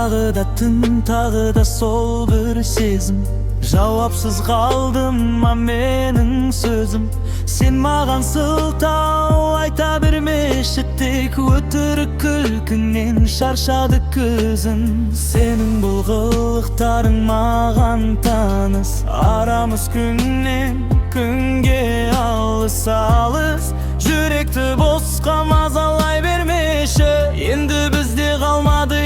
Tағы да түн, тағы да сол бір сезім. Жауапсыз қалдым менің сөзім. Сен маған сылтау айта бермеші, тек өтірік күлкіңнен шаршады көзім. Сенің бұл қылықтарың маған таныс, арамыз күннен күнге алыс. Жүректі босқа мазалай бермеші, енді бізде қалмады